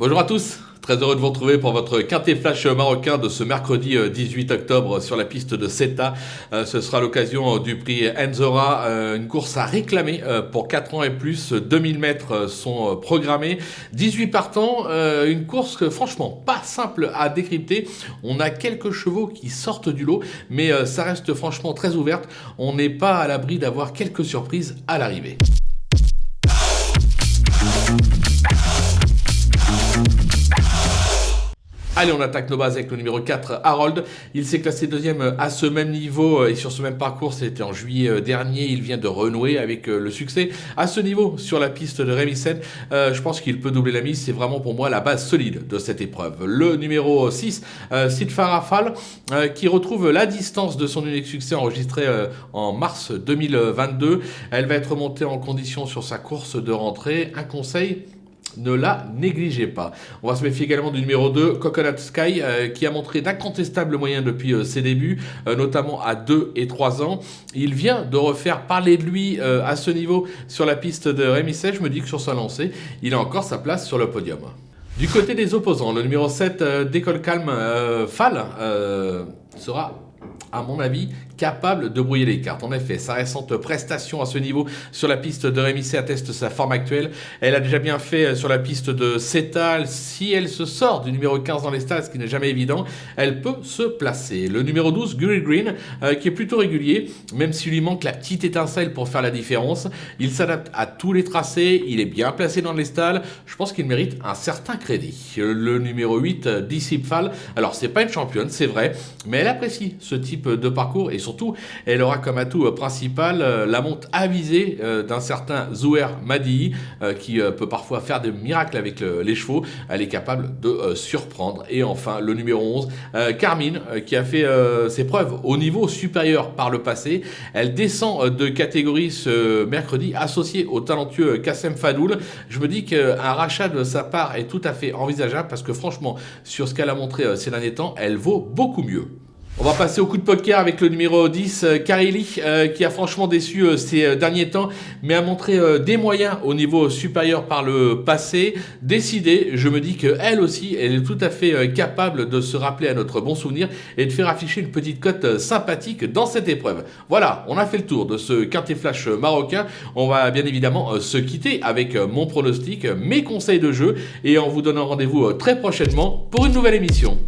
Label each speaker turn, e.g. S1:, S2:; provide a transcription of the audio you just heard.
S1: Bonjour à tous, très heureux de vous retrouver pour votre quintet flash marocain de ce mercredi 18 octobre sur la piste de Ceta. Ce sera l'occasion du prix Enzora, une course à réclamer pour 4 ans et plus. 2000 mètres sont programmés, 18 partants, une course franchement pas simple à décrypter. On a quelques chevaux qui sortent du lot, mais ça reste franchement très ouverte. On n'est pas à l'abri d'avoir quelques surprises à l'arrivée. Allez, on attaque nos bases avec le numéro 4, Harold. Il s'est classé deuxième à ce même niveau et sur ce même parcours. C'était en juillet dernier. Il vient de renouer avec le succès à ce niveau sur la piste de Rémisen. Je pense qu'il peut doubler la mise. C'est vraiment pour moi la base solide de cette épreuve. Le numéro 6, Sidfarafal, qui retrouve la distance de son unique succès enregistré en mars 2022. Elle va être montée en condition sur sa course de rentrée. Un conseil: ne la négligez pas. On va se méfier également du numéro 2, Coconut Sky, qui a montré d'incontestables moyens depuis ses débuts, notamment à 2 et 3 ans. Il vient de refaire parler de lui à ce niveau sur la piste de Rémisen. Je me dis que sur sa lancée, il a encore sa place sur le podium. Du côté des opposants, le numéro 7, Décolle Calme Fall, sera, à mon avis, capable de brouiller les cartes. En effet, sa récente prestation à ce niveau sur la piste de Rémisen atteste sa forme actuelle. Elle a déjà bien fait sur la piste de Ceta. Si elle se sort du numéro 15 dans les stalles, ce qui n'est jamais évident, elle peut se placer. Le numéro 12, Guri Green, qui est plutôt régulier, même s'il lui manque la petite étincelle pour faire la différence. Il s'adapte à tous les tracés, il est bien placé dans les stalles. Je pense qu'il mérite un certain crédit. Le numéro 8, Disciple Fall. Alors, c'est pas une championne, c'est vrai, mais elle apprécie ce type de parcours et surtout, elle aura comme atout principal la monte avisée d'un certain Zouer Madi qui peut parfois faire des miracles avec les chevaux. Elle est capable de surprendre. Et enfin, le numéro 11, Carmine, qui a fait ses preuves au niveau supérieur par le passé. Elle descend de catégorie ce mercredi, associée au talentueux Kassem Fadoul. Je me dis qu'un rachat de sa part est tout à fait envisageable parce que franchement, sur ce qu'elle a montré ces derniers temps, elle vaut beaucoup mieux. On va passer au coup de poker avec le numéro 10, Kareli, qui a franchement déçu ces derniers temps, mais a montré des moyens au niveau supérieur par le passé. Décidée, je me dis qu'elle aussi, elle est tout à fait capable de se rappeler à notre bon souvenir et de faire afficher une petite cote sympathique dans cette épreuve. Voilà, on a fait le tour de ce quintet flash marocain. On va bien évidemment se quitter avec mon pronostic, mes conseils de jeu, et en vous donnant rendez-vous très prochainement pour une nouvelle émission.